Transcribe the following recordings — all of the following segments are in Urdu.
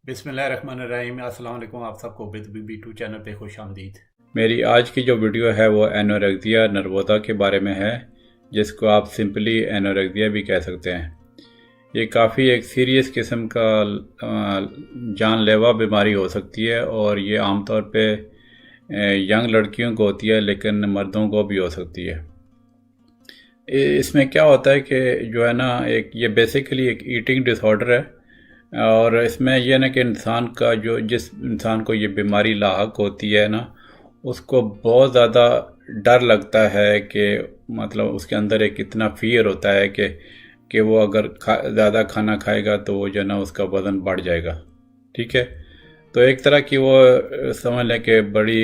بسم اللہ الرحمن الرحیم۔ السلام علیکم، آپ سب کو بی2 چینل پہ خوش آمدید۔ میری آج کی جو ویڈیو ہے وہ اینوریکزیا نروسا کے بارے میں ہے، جس کو آپ سمپلی اینوریکزیا بھی کہہ سکتے ہیں۔ یہ کافی ایک سیریس قسم کا جان لیوا بیماری ہو سکتی ہے، اور یہ عام طور پہ ینگ لڑکیوں کو ہوتی ہے، لیکن مردوں کو بھی ہو سکتی ہے۔ اس میں کیا ہوتا ہے کہ جو ہے نا یہ بیسیکلی ایک ایٹنگ ڈس آرڈر ہے، اور اس میں یہ نا کہ انسان کا جس انسان کو یہ بیماری لاحق ہوتی ہے نا، اس کو بہت زیادہ ڈر لگتا ہے کہ مطلب اس کے اندر ایک اتنا فیئر ہوتا ہے کہ وہ اگر زیادہ کھانا کھائے گا تو وہ جو ہے نا اس کا وزن بڑھ جائے گا، ٹھیک ہے۔ تو ایک طرح کی وہ سمجھ لیں کہ بڑی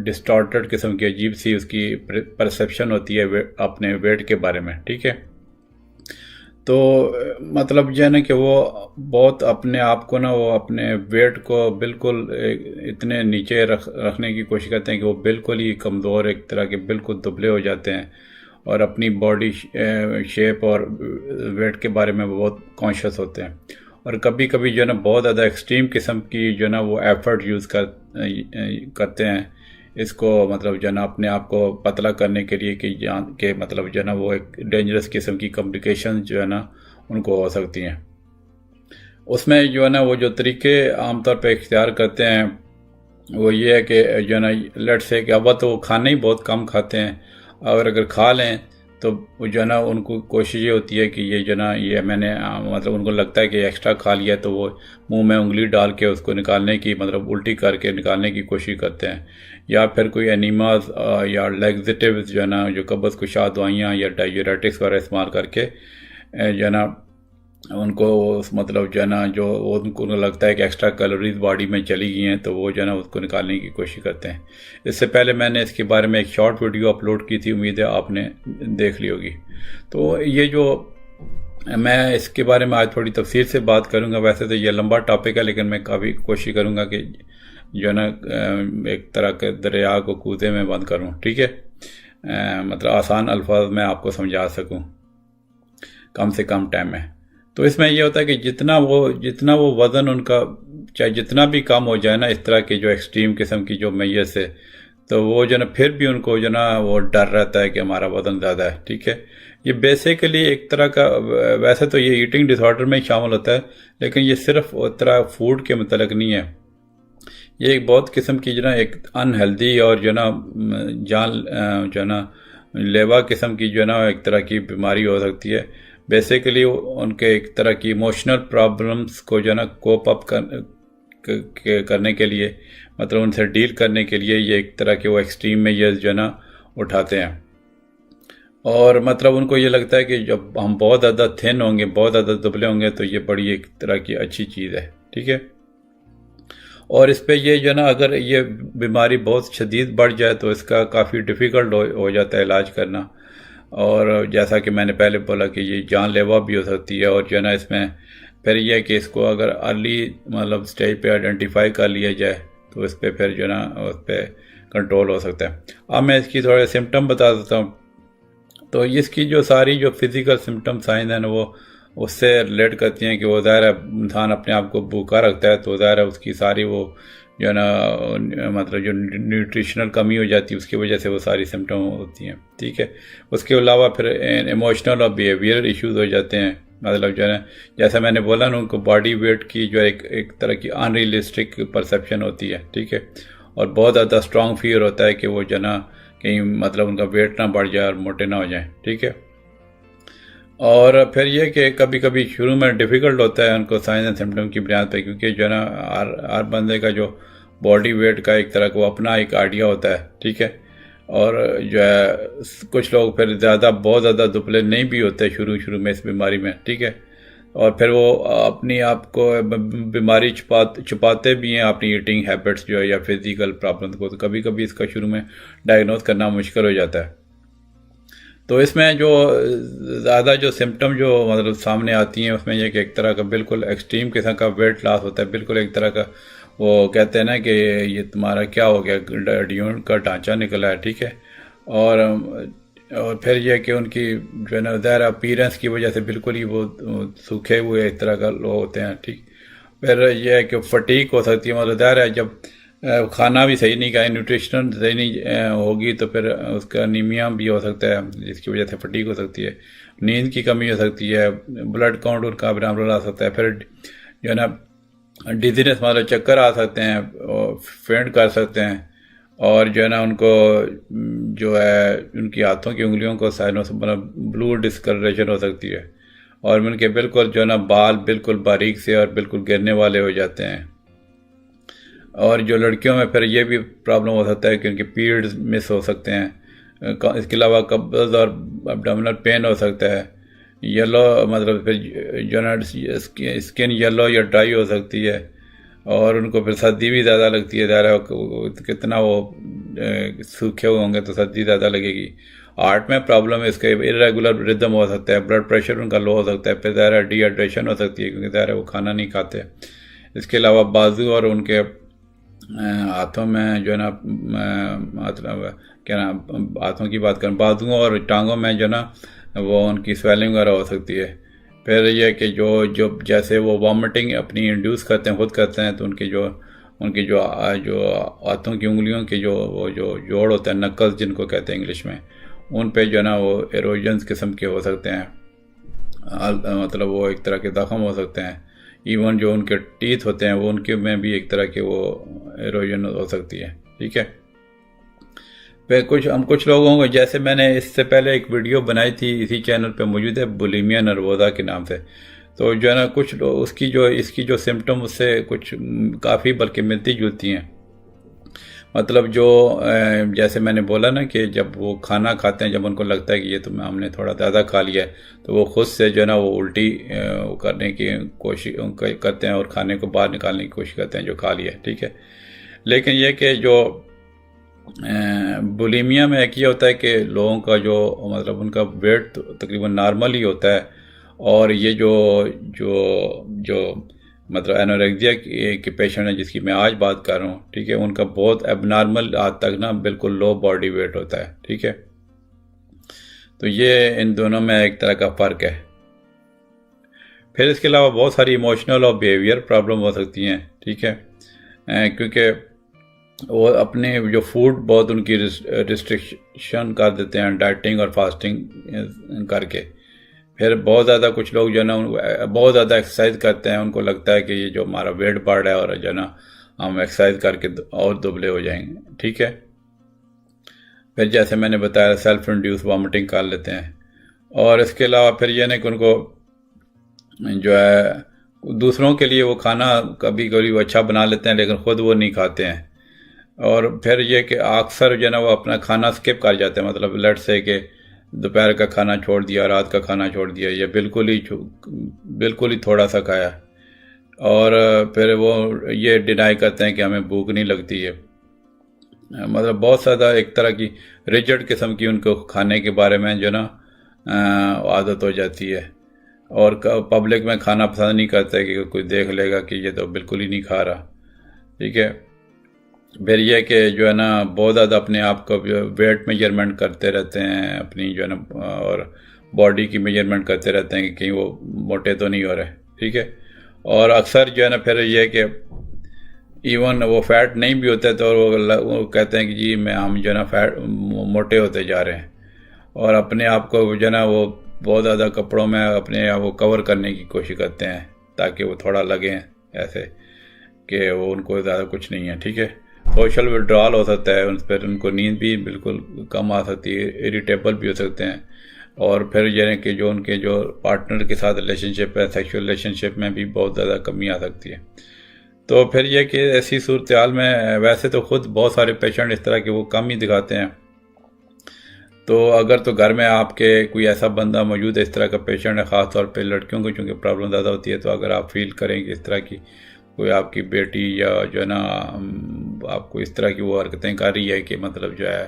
ڈسٹارٹڈ قسم کی عجیب سی اس کی پرسیپشن ہوتی ہے اپنے ویٹ کے بارے میں، ٹھیک ہے۔ تو مطلب جو ہے نا کہ وہ بہت اپنے آپ کو نا، وہ اپنے ویٹ کو بالکل اتنے نیچے رکھنے کی کوشش کرتے ہیں کہ وہ بالکل ہی کمزور، ایک طرح کے بالکل دبلے ہو جاتے ہیں، اور اپنی باڈی شیپ اور ویٹ کے بارے میں بہت کانشیس ہوتے ہیں۔ اور کبھی کبھی جو ہے نا بہت زیادہ ایکسٹریم قسم کی جو ہے نا وہ ایفرٹ یوز کرتے ہیں اس کو، مطلب جو ہے نا اپنے آپ کو پتلا کرنے کے لیے کہ مطلب جو ہے نا وہ ایک ڈینجرس قسم کی کمپلیکیشن جو ہے نا ان کو ہو سکتی ہیں۔ اس میں جو ہے نا وہ جو طریقے عام طور پہ اختیار کرتے ہیں وہ یہ ہے کہ جو ہے نا لیٹ سے کہ اب تو وہ کھانا ہی بہت کم کھاتے ہیں، اگر کھا لیں تو وہ جو ہے نا ان کو کوشش یہ ہوتی ہے کہ یہ جو ہے نا یہ میں نے مطلب ان کو لگتا ہے کہ ایکسٹرا کھا لیا تو وہ منہ میں انگلی ڈال کے اس کو نکالنے کی، مطلب الٹی کر کے نکالنے کی کوشش کرتے ہیں، یا پھر کوئی انیماز یا لیگزیٹیوز جو ہے نا جو قبض کشا دوائیاں یا ڈائیوریٹکس وغیرہ استعمال کر کے جو ہے نا ان کو مطلب جو ہے نا جو ان کو لگتا ہے کہ ایکسٹرا کیلوریز باڈی میں چلی گئی ہیں تو وہ جو ہے نا اس کو نکالنے کی کوشش کرتے ہیں۔ اس سے پہلے میں نے اس کے بارے میں ایک شارٹ ویڈیو اپلوڈ کی تھی، امید ہے آپ نے دیکھ لی ہوگی۔ تو یہ جو میں اس کے بارے میں آج تھوڑی تفصیل سے بات کروں گا، ویسے تو یہ لمبا ٹاپک ہے لیکن میں کافی کوشش کروں گا کہ جو ہے نا ایک طرح کے دریا کو کوزے میں بند کروں، ٹھیک ہے، مطلب آسان الفاظ میں آپ کو سمجھا سکوں کم سے کم ٹائم میں۔ تو اس میں یہ ہوتا ہے کہ جتنا وہ وزن ان کا چاہے جتنا بھی کم ہو جائے نا، اس طرح کی جو ایکسٹریم قسم کی جو میت سے، تو وہ جو نا پھر بھی ان کو جو نا وہ ڈر رہتا ہے کہ ہمارا وزن زیادہ ہے، ٹھیک ہے۔ یہ بیسیکلی ایک طرح کا، ویسے تو یہ ایٹنگ ڈس آرڈر میں ہی شامل ہوتا ہے، لیکن یہ صرف طرح فوڈ کے متعلق نہیں ہے، یہ ایک بہت قسم کی جو نا ایک ان ہیلدی اور جو نا جان جو نا لیوا قسم کی جو نا ایک طرح کی بیماری ہو سکتی ہے۔ بیسیکلی ان کے ایک طرح کی ایموشنل پرابلمس کو جو ہے نا کوپ اپ کرنے کے لیے، مطلب ان سے ڈیل کرنے کے لیے یہ ایک طرح کے وہ ایکسٹریم میجرز جو ہے نا اٹھاتے ہیں، اور مطلب ان کو یہ لگتا ہے کہ جب ہم بہت زیادہ تھن ہوں گے، بہت زیادہ دبلے ہوں گے تو یہ بڑی ایک طرح کی اچھی چیز ہے، ٹھیک ہے۔ اور اس پہ یہ جو ہے نا اگر یہ بیماری بہت شدید بڑھ جائے تو اس کا کافی ڈیفیکلٹ ہو جاتا ہے علاج کرنا، اور جیسا کہ میں نے پہلے بولا کہ یہ جان لیوا بھی ہو سکتی ہے، اور جو ہے نا اس میں پھر یہ ہے کہ اس کو اگر ارلی مطلب سٹیج پہ آئیڈینٹیفائی کر لیا جائے تو اس پہ پھر جو ہے نا اس پہ کنٹرول ہو سکتا ہے۔ اب میں اس کی تھوڑے سمٹم بتا دیتا ہوں۔ تو اس کی جو ساری جو فزیکل سمٹم سائنز ہیں وہ اس سے ریلیٹ کرتی ہیں کہ وہ ظاہر ہے انسان اپنے آپ کو بھوکا رکھتا ہے تو ظاہر ہے اس کی ساری وہ جو ہے نا مطلب جو نیوٹریشنل کمی ہو جاتی ہے اس کی وجہ سے وہ ساری سمٹم ہوتی ہیں، ٹھیک ہے۔ اس کے علاوہ پھر ایموشنل اور بیہیویئر ایشوز ہو جاتے ہیں، مطلب جو ہے نا جیسا میں نے بولا نا ان کو باڈی ویٹ کی جو ایک طرح کی ان ریئلسٹک پرسیپشن ہوتی ہے، ٹھیک ہے، اور بہت زیادہ اسٹرانگ فیئر ہوتا ہے کہ وہ جو ہے نا کہیں مطلب ان کا ویٹ نہ بڑھ جائے اور موٹے نہ ہو جائیں، ٹھیک ہے۔ اور پھر یہ کہ کبھی کبھی شروع میں ڈیفیکلٹ ہوتا ہے ان کو سائنس اینڈ سمٹم کی بنیاد پہ، کیونکہ جو ہے نا ہر بندے کا جو باڈی ویٹ کا ایک طرح کا وہ اپنا ایک آئیڈیا ہوتا ہے، ٹھیک ہے، اور جو ہے کچھ لوگ پھر بہت زیادہ دبلے نہیں بھی ہوتے شروع میں اس بیماری میں، ٹھیک ہے، اور پھر وہ اپنی آپ کو بیماری چھپاتے بھی ہیں اپنی ایٹنگ ہیبٹس جو ہے یا فزیکل پرابلمس کو، تو کبھی کبھی اس کا شروع میں ڈائگنوز کرنا مشکل ہو جاتا ہے۔ تو اس میں جو زیادہ جو سمٹم جو مطلب سامنے آتی ہیں اس میں یہ کہ ایک طرح کا بالکل ایکسٹریم قسم کا ویٹ لاس ہوتا ہے، بالکل ایک طرح کا وہ کہتے ہیں نا کہ یہ تمہارا کیا ہو گیا، ہڈیوں کا ڈھانچہ نکلا ہے، ٹھیک ہے، اور پھر یہ کہ ان کی جو ہے نا ظاہر اپیرنس کی وجہ سے بالکل ہی وہ سوکھے ہوئے اس طرح کا لوگ ہوتے ہیں، ٹھیک، پھر یہ ہے کہ فٹیک ہو سکتی ہے، مطلب ظاہر ہے جب کھانا بھی صحیح نہیں کھائے، نیوٹریشن صحیح نہیں ہوگی تو پھر اس کا انیمیا بھی ہو سکتا ہے، جس کی وجہ سے فٹیک ہو سکتی ہے، نیند کی کمی ہو سکتی ہے، بلڈ کاؤنٹ ان کا ابنارمل آ سکتا ہے، پھر جو ہے نا ڈیزینس مطلب چکر آ سکتے ہیں، فینٹ کر سکتے ہیں، اور جو ہے نا ان کو جو ہے ان کی ہاتھوں کی انگلیوں کو سائنس مطلب بلو ڈسکلریشن ہو سکتی ہے، اور ان کے بالکل جو ہے نا بال بالکل باریک سے اور بالکل گرنے والے ہو جاتے ہیں، اور جو لڑکیوں میں پھر یہ بھی پرابلم ہو سکتا ہے کہ ان کے پیریڈز مس ہو سکتے ہیں، اس کے علاوہ قبض اور ابڈومینل پین ہو سکتا ہے، یلو مطلب پھر جو نا اسکن یلو یا ڈرائی ہو سکتی ہے، اور ان کو پھر سردی بھی زیادہ لگتی ہے، ظاہر ہے کتنا وہ سوکھے ہوئے ہوں گے تو سردی زیادہ لگے گی۔ ہارٹ میں پرابلم ہے، اس کے ارریگولر ردم ہو سکتا ہے، بلڈ پریشر ان کا لو ہو سکتا ہے، پھر ظاہر ہے ڈی ہائیڈریشن ہو سکتی ہے کیونکہ ظاہر ہے وہ کھانا نہیں کھاتے۔ اس کے علاوہ بازو اور ان کے ہاتھوں میں جو ہے نا مطلب کیا نا ہاتھوں کی بات کریں، بازوؤں اور ٹانگوں میں جو ہے نا وہ ان کی سویلنگ وغیرہ ہو سکتی ہے۔ پھر یہ کہ جو جیسے وہ وامٹنگ اپنی انڈیوس کرتے ہیں، خود کرتے ہیں، تو ان کی جو ہاتھوں کی انگلیوں کے وہ جو جوڑ ہوتا ہے، نکلز جن کو کہتے ہیں انگلش میں، ان پہ جو ہے نا وہ ایروجنس قسم کے ہو سکتے ہیں، مطلب وہ ایک طرح کے زخم ہو سکتے ہیں، ایون جو ان کے ٹیتھ ہوتے ہیں وہ ان کے میں بھی ایک طرح کے وہ ایروجن ہو سکتی ہے، ٹھیک ہے۔ پھر کچھ لوگوں کو، جیسے میں نے اس سے پہلے ایک ویڈیو بنائی تھی اسی چینل پہ موجود ہے، بولیمیا نروزا کے نام سے، تو جو ہے نا کچھ لوگ اس کی جو سمٹم اس سے کچھ کافی بلکہ ملتی جلتی ہیں، مطلب جو جیسے میں نے بولا نا کہ جب وہ کھانا کھاتے ہیں، جب ان کو لگتا ہے کہ یہ تو ہم نے تھوڑا زیادہ کھا لیا ہے، تو وہ خود سے جو ہے نا وہ الٹی کرنے کی کوشش کرتے ہیں اور کھانے کو باہر نکالنے کی کوشش کرتے ہیں جو کھا لیا ہے، ٹھیک ہے۔ لیکن یہ کہ جو بولیمیا میں ایک یہ ہوتا ہے کہ لوگوں کا جو مطلب ان کا ویٹ تقریباً نارمل ہی ہوتا ہے، اور یہ جو مطلب اینوریکزیا کے پیشنٹ ہیں جس کی میں آج بات کر رہا ہوں، ٹھیک ہے، ان کا بہت اب نارمل آج تک نا بالکل لو باڈی ویٹ ہوتا ہے، ٹھیک ہے۔ تو یہ ان دونوں میں ایک طرح کا فرق ہے۔ پھر اس کے علاوہ بہت ساری ایموشنل اور بیہیویئر پرابلم ہو سکتی ہیں، ٹھیک ہے، کیونکہ وہ اپنے جو فوڈ بہت ان کی ریسٹرکشن کر دیتے ہیں ڈائٹنگ اور فاسٹنگ کر کے۔ پھر بہت زیادہ کچھ لوگ جو ہے نا بہت زیادہ ایکسرسائز کرتے ہیں، ان کو لگتا ہے کہ یہ جو ہمارا ویٹ بڑھ رہا ہے اور جو ہے نا ہم ایکسرسائز کر کے اور دبلے ہو جائیں گے، ٹھیک ہے۔ پھر جیسے میں نے بتایا سیلف انڈیوس وامٹنگ کر لیتے ہیں، اور اس کے علاوہ پھر یہ نہیں کہ ان کو جو ہے دوسروں کے لیے وہ کھانا کبھی کبھی وہ اچھا بنا لیتے ہیں لیکن خود وہ نہیں کھاتے ہیں، اور پھر یہ کہ اکثر جو ہے نا وہ اپنا کھانا سکپ کر جاتے ہیں، مطلب لیٹ سے کہ دوپہر کا کھانا چھوڑ دیا، رات کا کھانا چھوڑ دیا، یا بالکل ہی تھوڑا سا کھایا، اور پھر وہ یہ ڈینائی کرتے ہیں کہ ہمیں بھوک نہیں لگتی ہے، مطلب بہت زیادہ ایک طرح کی ریجڈ قسم کی ان کو کھانے کے بارے میں جو نا عادت ہو جاتی ہے، اور پبلک میں کھانا پسند نہیں کرتا کہ کوئی دیکھ لے گا کہ یہ تو بالکل ہی نہیں کھا رہا، ٹھیک ہے۔ پھر یہ کہ جو ہے نا بہت زیادہ اپنے آپ کو ویٹ میجرمنٹ کرتے رہتے ہیں، اپنی جو ہے نا اور باڈی کی میجرمنٹ کرتے رہتے ہیں کہ کہیں وہ موٹے تو نہیں ہو رہے، ٹھیک ہے، اور اکثر جو ہے نا پھر یہ کہ ایون وہ فیٹ نہیں بھی ہوتا تو وہ کہتے ہیں کہ جی ہم جو ہے نا موٹے ہوتے جا رہے ہیں، اور اپنے آپ کو جو ہے نا وہ بہت زیادہ کپڑوں میں اپنے آپ کو کور کرنے کی کوشش کرتے ہیں تاکہ وہ تھوڑا لگیں ایسے کہ وہ ان کو زیادہ کچھ نہیں ہے، ٹھیک ہے۔ سوشل وڈرال ہو سکتا ہے، پھر ان کو نیند بھی بالکل کم آ سکتی ہے، اریٹیبل بھی ہو سکتے ہیں، اور پھر یہ کہ جو ان کے جو پارٹنر کے ساتھ ریلیشن شپ ہے، سیکشول ریلیشن شپ میں بھی بہت زیادہ کمی آ سکتی ہے۔ تو پھر یہ کہ ایسی صورتحال میں ویسے تو خود بہت سارے پیشنٹ اس طرح کے وہ کم ہی دکھاتے ہیں، تو اگر تو گھر میں آپ کے کوئی ایسا بندہ موجود ہے اس طرح کا پیشنٹ ہے، خاص طور پہ لڑکیوں کو چونکہ پرابلم زیادہ ہوتی ہے، تو اگر آپ فیل کریں کہ اس طرح کی کوئی آپ کی بیٹی یا جو ہے نا آپ کو اس طرح کی وہ حرکتیں کر رہی ہے کہ مطلب جو ہے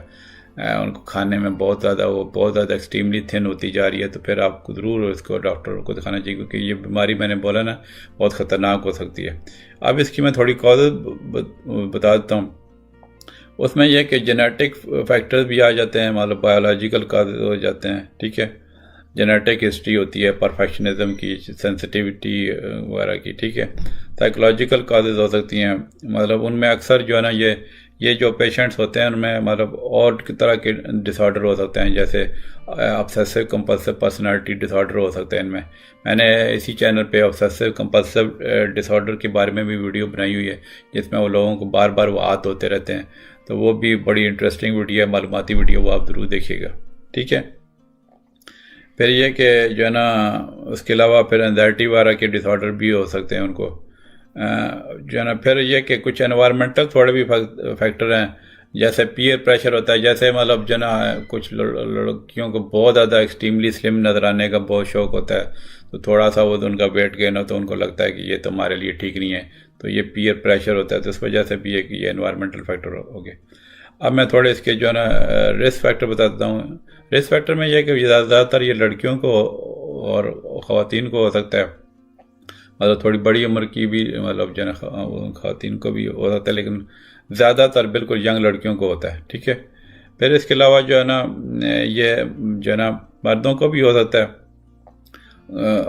ان کو کھانے میں بہت زیادہ ایکسٹریملی تھن ہوتی جا رہی ہے، تو پھر آپ کو ضرور اس کو ڈاکٹر کو دکھانا چاہیے، کیونکہ یہ بیماری میں نے بولا نا بہت خطرناک ہو سکتی ہے۔ اب اس کی میں تھوڑی کاز بتا دیتا ہوں، اس میں یہ کہ جینیٹک فیکٹرز بھی آ جاتے ہیں، مطلب بایولوجیکل کاز ہو جاتے ہیں، ٹھیک ہے، جینیٹک ہسٹری ہوتی ہے پرفیکشنزم کی، سینسٹیوٹی وغیرہ کی، ٹھیک ہے. سائیکولوجیکل کازز ہو سکتی ہیں، مطلب ان میں اکثر جو ہے نا یہ جو پیشنٹس ہوتے ہیں ان میں مطلب اور طرح کے ڈس آرڈر ہو سکتے ہیں، جیسے obsessive compulsive personality ڈس آرڈر ہو سکتے ہیں. ان میں نے اسی چینل پہ obsessive compulsive ڈس آرڈر کے بارے میں بھی ویڈیو بنائی ہوئی ہے، جس میں وہ لوگوں کو بار بار وہ عادت ہوتے رہتے ہیں. تو وہ بھی بڑی انٹرسٹنگ ویڈیو ہے، معلوماتی ویڈیو، وہ آپ ضرور دیکھیے گا، ٹھیک ہے. پھر یہ کہ جو ہے نا اس کے علاوہ پھر انزائٹی وغیرہ کے ڈس آرڈر بھی ہو سکتے ہیں ان کو، جو ہے نا. پھر یہ کہ کچھ انوائرمنٹل تھوڑے بھی فیکٹر ہیں، جیسے پیئر پریشر ہوتا ہے، جیسے مطلب جو ہے نا کچھ لڑکیوں کو بہت زیادہ ایکسٹریملی سلم نظر آنے کا بہت شوق ہوتا ہے، تو تھوڑا سا وہ ان کا ویٹ گین ہو تو ان کو لگتا ہے کہ یہ تو ہمارے لیے ٹھیک نہیں ہے، تو یہ پیئر پریشر ہوتا ہے. تو اس وجہ سے بھی ہے کہ یہ انوائرمنٹل فیکٹر ہو گئے. اب میں تھوڑے اس کے جو ہے نا رسک فیکٹر بتاتا ہوں. رسک فیکٹر میں یہ کہ زیادہ تر یہ لڑکیوں کو اور خواتین کو ہو سکتا ہے، مطلب تھوڑی بڑی عمر کی بھی مطلب جو ہے نا خواتین کو بھی ہو سکتا ہے، لیکن زیادہ تر بالکل ینگ لڑکیوں کو ہوتا ہے، ٹھیک ہے. پھر اس کے علاوہ جو ہے نا یہ جو ہے نا مردوں کو بھی ہو سکتا ہے،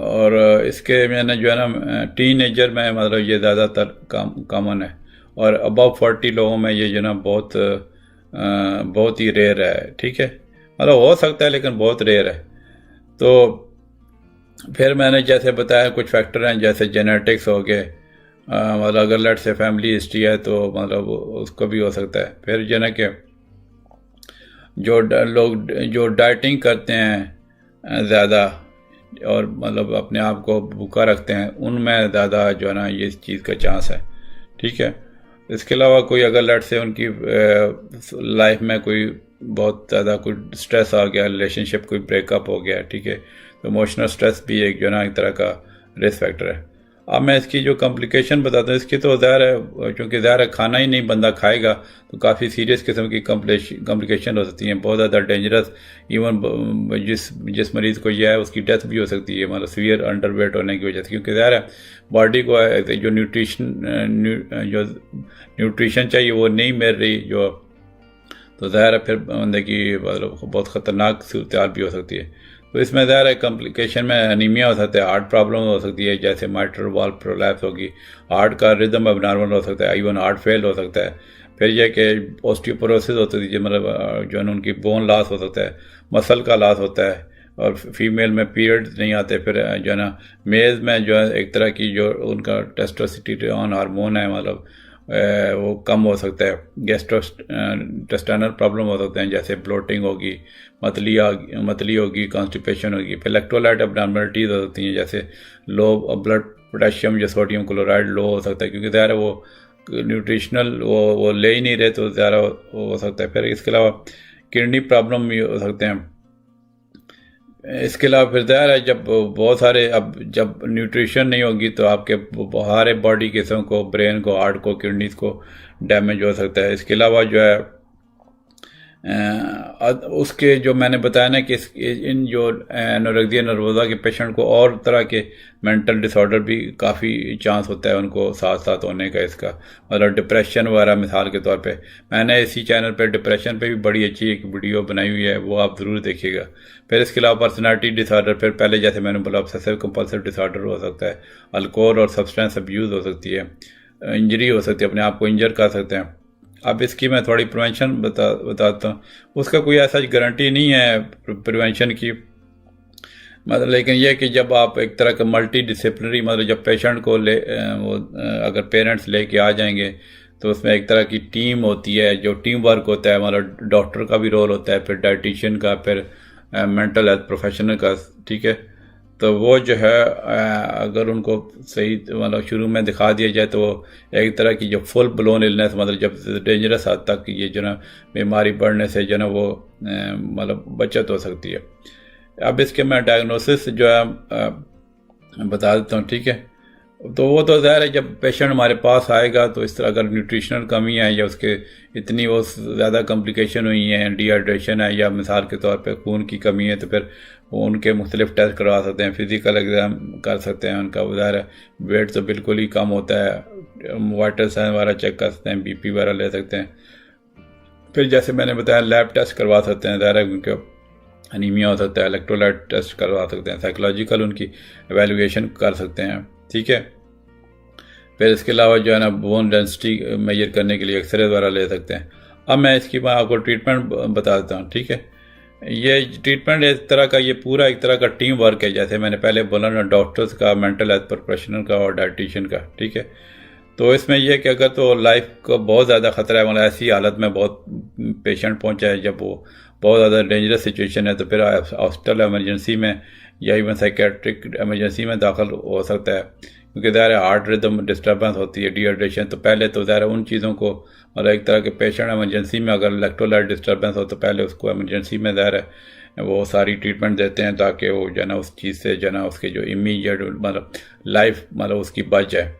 اور اس کے میں نے جو ہے نا ٹین ایجر میں مطلب یہ زیادہ تر کامن ہے، اور ابو 40 لوگوں میں یہ جو ہے نا بہت ہی ریئر ہے، ٹھیک ہے. مطلب ہو سکتا ہے لیکن بہت ریئر ہے. تو پھر میں نے جیسے بتایا کچھ فیکٹر ہیں جیسے جینیٹکس ہو گئے، مطلب اگر لیٹ سے فیملی ہسٹری ہے تو مطلب اس کو بھی ہو سکتا ہے. پھر جو ہے نا کہ جو لوگ جو ڈائٹنگ کرتے ہیں زیادہ اور مطلب اپنے آپ کو بھوکا رکھتے ہیں، ان میں زیادہ جو ہے نا یہ چیز کا چانس ہے، ٹھیک ہے. اس کے علاوہ کوئی اگر لیٹ سے ان کی لائف میں کوئی بہت زیادہ کوئی سٹریس آ گیا، ریلیشن شپ کوئی بریک اپ ہو گیا، ٹھیک ہے، تو ایموشنل سٹریس بھی ایک جو ہے نا ایک طرح کا رسک فیکٹر ہے. اب میں اس کی جو کمپلیکیشن بتاتا ہوں، اس کی تو ظاہر ہے چونکہ ظاہر ہے کھانا ہی نہیں بندہ کھائے گا تو کافی سیریس قسم کی کمپلیکیشن ہو سکتی ہیں، بہت زیادہ ڈینجرس. ایون جس مریض کو یہ ہے اس کی ڈیتھ بھی ہو سکتی ہے، مطلب سیویئر انڈر ویٹ ہونے کی وجہ سے، کیونکہ ظاہر ہے باڈی کو جو نیوٹریشن چاہیے وہ نہیں مل رہی، جو تو ظاہر ہے پھر بندے کی مطلب بہت خطرناک صورتحال بھی ہو سکتی ہے. تو اس میں ظاہر ہے کمپلیکیشن میں انیمیا ہو سکتا ہے، ہارٹ پرابلم ہو سکتی ہے جیسے مائٹرل والو پرولیپس ہوگی، ہارٹ کا ردم اب نارمل ہو سکتا ہے، ایون ہارٹ فیل ہو سکتا ہے. پھر یہ کہ اوسٹیوپوروسس ہوتی ہے، مطلب جو ہے ان کی بون لاس ہو سکتا ہے، مسل کا لاس ہوتا ہے، اور فیمیل میں پیریڈ نہیں آتے. پھر جو ہے نا میز میں جو ہے ایک طرح کی جو ان کا ٹیسٹوسٹیرون ہارمون ہے مطلب وہ کم ہو سکتا ہے. گیسٹرسٹینل پرابلم ہو سکتے ہیں جیسے بلوٹنگ ہوگی، متلی ہوگی، کانسٹیپیشن ہوگی. پھر الیکٹرولائٹ ابنارملٹیز ہو سکتی ہیں جیسے لو بلڈ پوٹیشیم یا سوڈیم کلورائڈ لو ہو سکتا ہے، کیونکہ ظاہر ہے وہ نیوٹریشنل وہ لے ہی نہیں رہے تو زیادہ ہو سکتا ہے. پھر اس کے علاوہ کڈنی پرابلم بھی ہو سکتے ہیں. اس کے علاوہ پھر ظاہر ہے جب بہت سارے جب نیوٹریشن نہیں ہوگی تو آپ کے سارے باڈی کے حصوں کو، برین کو، ہارٹ کو، کڈنیز کو ڈیمیج ہو سکتا ہے. اس کے علاوہ جو ہے اس کے جو میں نے بتایا نا کہ ان جو انوریکسیا نروزا کے پیشنٹ کو اور طرح کے مینٹل ڈس آرڈر بھی کافی چانس ہوتا ہے ان کو ساتھ ساتھ ہونے کا. اس کا مطلب ڈپریشن وغیرہ مثال کے طور پہ میں نے اسی چینل پہ ڈپریشن پہ بھی بڑی اچھی ایک ویڈیو بنائی ہوئی ہے، وہ آپ ضرور دیکھیے گا. پھر اس کے علاوہ پرسنالٹی ڈس آرڈر، پھر پہلے جیسے میں نے بولا obsessive compulsive ڈس آرڈر ہو سکتا ہے، الکوہول اور سبسٹینس ابیوز ہو سکتی ہے، انجری ہو سکتی ہے، اپنے آپ کو انجر کر سکتے ہیں. اب اس کی میں تھوڑی پریونشن بتاتا ہوں. اس کا کوئی ایسا گارنٹی نہیں ہے پریونشن کی، مطلب لیکن یہ کہ جب آپ ایک طرح کا ملٹی ڈسپلنری مطلب جب پیشنٹ کو اگر پیرنٹس لے کے آ جائیں گے تو اس میں ایک طرح کی ٹیم ہوتی ہے، جو ٹیم ورک ہوتا ہے، مطلب ڈاکٹر کا بھی رول ہوتا ہے، پھر ڈائٹیشین کا، پھر مینٹل ہیلتھ پروفیشنل کا، ٹھیک ہے. تو وہ جو ہے اگر ان کو صحیح مطلب شروع میں دکھا دیا جائے تو وہ ایک طرح کی جو فل بلون النس مطلب جب ڈینجرس حد تک یہ جو نا بیماری بڑھنے سے جو نا وہ مطلب بچت ہو سکتی ہے. اب اس کے میں ڈائگنوسس جو ہے بتا دیتا ہوں، ٹھیک ہے. تو وہ تو ظاہر ہے جب پیشنٹ ہمارے پاس آئے گا تو اس طرح اگر نیوٹریشنل کمی ہے یا اس کے اتنی وہ زیادہ کمپلیکیشن ہوئی ہیں، ڈی ہائیڈریشن ہے یا مثال کے طور پہ خون کی کمی ہے، تو پھر وہ ان کے مختلف ٹیسٹ کروا سکتے ہیں، فزیکل ایگزام کر سکتے ہیں. ان کا ظاہر ہے ویٹ تو بالکل ہی کم ہوتا ہے، وائٹل سائن وغیرہ چیک کر سکتے ہیں، بی پی وغیرہ لے سکتے ہیں. پھر جیسے میں نے بتایا لیب ٹیسٹ کروا سکتے ہیں، ظاہر ہے کیونکہ انیمیا ہو سکتا ہے، الیکٹرولائٹ ٹیسٹ کروا سکتے ہیں، سائیکولوجیکل ان کی ایویلویشن کر سکتے ہیں، ٹھیک ہے۔ پھر اس کے علاوہ جو ہے نا بون ڈینسٹی میجر کرنے کے لیے ایکس رے وغیرہ لے سکتے ہیں۔ اب میں اس کی آپ کو ٹریٹمنٹ بتا دیتا ہوں، ٹھیک ہے۔ یہ ٹریٹمنٹ ایک طرح کا، یہ پورا ایک طرح کا ٹیم ورک ہے، جیسے میں نے پہلے بولا نا، ڈاکٹرز کا، مینٹل ہیلتھ پروفیشنل کا اور ڈائٹیشین کا، ٹھیک ہے۔ تو اس میں یہ کہ اگر تو لائف کو بہت زیادہ خطرہ ہے، مطلب ایسی حالت میں بہت پیشنٹ پہنچا ہے جب وہ بہت زیادہ ڈینجرس سچویشن ہے، تو پھر ہاسپٹل ایمرجنسی میں یا ایون سائیکیٹرک ایمرجنسی میں داخل ہو سکتا ہے، کیونکہ ظاہر ہارٹ ردم ڈسٹربنس ہوتی ہے، ڈی ہائیڈریشن۔ تو پہلے تو ظاہر ان چیزوں کو، مطلب ایک طرح کے پیشنٹ ایمرجنسی میں اگر الیکٹرولائٹ ڈسٹربنس ہو تو پہلے اس کو ایمرجنسی میں ظاہر ہے وہ ساری ٹریٹمنٹ دیتے ہیں، تاکہ وہ جو ہے نا اس چیز سے جو ہے نا اس کے جو امیجیٹ مطلب لائف مطلب اس کی بچ جائے،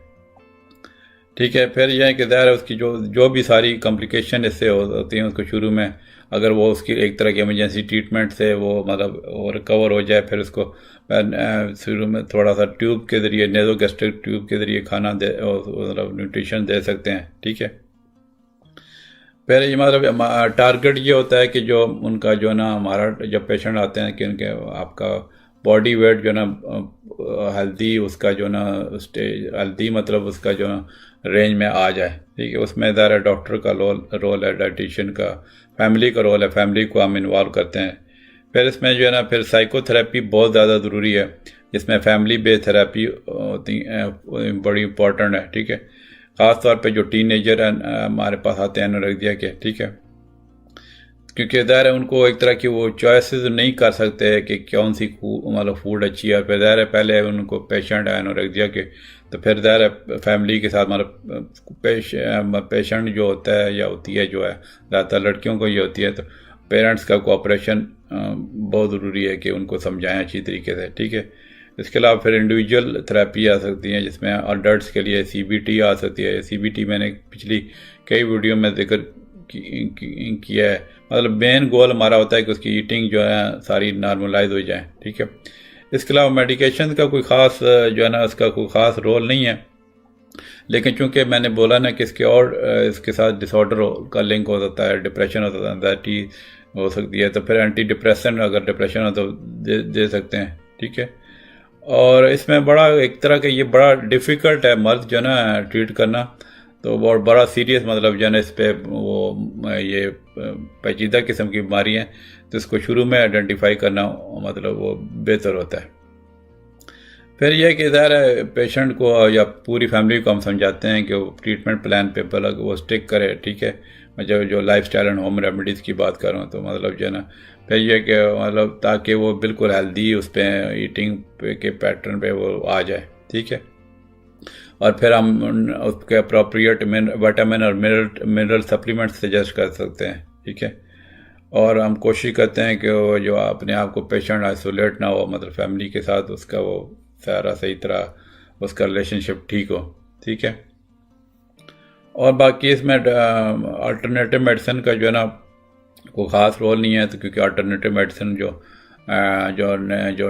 ٹھیک ہے۔ پھر یہ ہے کہ ظاہر ہے اس کی جو بھی ساری کمپلیکیشن اس سے ہوتی ہیں، اس کو شروع میں اگر وہ اس کی ایک طرح کی ایمرجنسی ٹریٹمنٹ سے وہ مطلب ریکور ہو جائے، پھر اس کو شروع میں تھوڑا سا ٹیوب کے ذریعے، نیزو گیسٹرک ٹیوب کے ذریعے کھانا دے، مطلب نیوٹریشن دے سکتے ہیں، ٹھیک ہے۔ پھر یہ مطلب ٹارگٹ یہ ہوتا ہے کہ جو ان کا جو نا ہمارا جب پیشنٹ آتے ہیں کہ ان کے آپ کا باڈی ویٹ جو نا ہیلدی، اس کا جو نا اسٹیج ہیلدی مطلب اس کا جو نا رینج میں آ جائے، ٹھیک ہے۔ اس میں ظاہر ڈاکٹر کا رول ہے، ڈائٹیشین کا، فیملی کا رول ہے، فیملی کو ہم انوالو کرتے ہیں۔ پھر اس میں جو ہے نا پھر سائیکو تھراپی بہت زیادہ ضروری ہے، جس میں فیملی بیس تھراپی ہوتی بڑی امپورٹنٹ ہے، ٹھیک ہے۔ خاص طور پہ جو ٹین ایجر ہیں ہمارے پاس آتے ہیں انورگزیا کے، ٹھیک ہے، کیونکہ ظاہر ہے ان کو ایک طرح کی وہ چوائسیز نہیں کر سکتے کہ کون سی مطلب فوڈ اچھی ہے۔ پھر ظاہر ہے پہلے ان کو پیشنٹ ہے انورگزیا کے، تو پھر ظاہر ہے فیملی کے ساتھ مطلب پیشنٹ جو ہوتا ہے یا ہوتی ہے جو ہے زیادہ تر لڑکیوں کو یہ ہوتی ہے، تو پیرنٹس کا کوآپریشن بہت ضروری ہے کہ ان کو سمجھائیں اچھی طریقے سے، ٹھیک ہے۔ اس کے علاوہ پھر انڈیویجول تھراپی آ سکتی ہیں، جس میں اڈلٹس کے لیے سی بی ٹی آ سکتی ہے۔ سی بی ٹی میں نے پچھلی کئی ویڈیو میں ذکر کیا ہے، مطلب مین گول ہمارا ہوتا ہے کہ اس کی ایٹنگ جو ہے ساری نارملائز ہو جائیں، ٹھیک ہے۔ اس کے علاوہ میڈیکیشن کا کوئی خاص جو ہے نا اس کا کوئی خاص رول نہیں ہے، لیکن چونکہ میں نے بولا نا کہ اس کے اور اس کے ساتھ ڈس آرڈر کا لنک ہو سکتا ہے، ڈپریشن ہو سکتا ہے، انزائٹی ہو سکتی ہے، تو پھر اینٹی ڈپریسن اگر ڈپریشن ہو تو دے سکتے ہیں، ٹھیک ہے۔ اور اس میں بڑا ایک طرح کا یہ بڑا ڈیفیکلٹ ہے مرض جو ہے نا ٹریٹ کرنا، تو بہت بڑا سیریس مطلب جو ہے نا اس پہ وہ یہ پیچیدہ قسم کی بیماری ہیں، تو اس کو شروع میں آئیڈینٹیفائی کرنا مطلب وہ بہتر ہوتا ہے۔ پھر یہ کہ ظاہر ہے پیشنٹ کو یا پوری فیملی کو ہم سمجھاتے ہیں کہ وہ ٹریٹمنٹ پلان پہ وہ اسٹک کرے، ٹھیک ہے۔ میں جو life style and home remedies کی بات کر رہا ہوں، تو مطلب جو ہے نا پھر یہ کہ مطلب تاکہ وہ بالکل ہیلدی اس پہ ایٹنگ کے پیٹرن پہ وہ آ جائے، ٹھیک ہے۔ اور پھر ہم اس کے اپروپریٹ وٹامن اور منرل سپلیمنٹ سجیسٹ کر سکتے ہیں، ٹھیک ہے۔ اور ہم کوشش کرتے ہیں کہ وہ جو اپنے آپ کو پیشنٹ آئسولیٹ نہ ہو، مطلب فیملی کے ساتھ اس کا وہ سارا صحیح طرح اس کا ریلیشن شپ ٹھیک ہو، ٹھیک ہے۔ اور باقی اس میں الٹرنیٹیو میڈیسن کا جو ہے نا کوئی خاص رول نہیں ہے، تو کیونکہ الٹرنیٹیو میڈیسن جو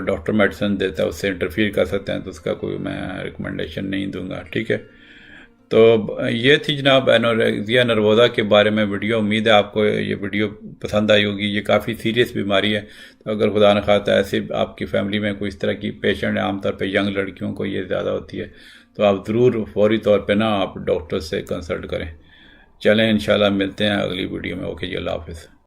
ڈاکٹر میڈیسن دیتا ہے اس سے انٹرفیئر کر سکتے ہیں، تو اس کا کوئی میں ریکمنڈیشن نہیں دوں گا، ٹھیک ہے۔ تو یہ تھی جناب انورگزیا نروزا کے بارے میں ویڈیو۔ امید ہے آپ کو یہ ویڈیو پسند آئی ہوگی۔ یہ کافی سیریس بیماری ہے، تو اگر خدا نخواستہ ایسے آپ کی فیملی میں کوئی اس طرح کی پیشنٹ ہے، عام طور پہ ینگ لڑکیوں کو یہ زیادہ ہوتی ہے، تو آپ ضرور فوری طور پہ نا آپ ڈاکٹر سے کنسلٹ کریں۔ چلیں انشاءاللہ ملتے ہیں اگلی ویڈیو میں۔ اوکے جی، اللہ حافظ۔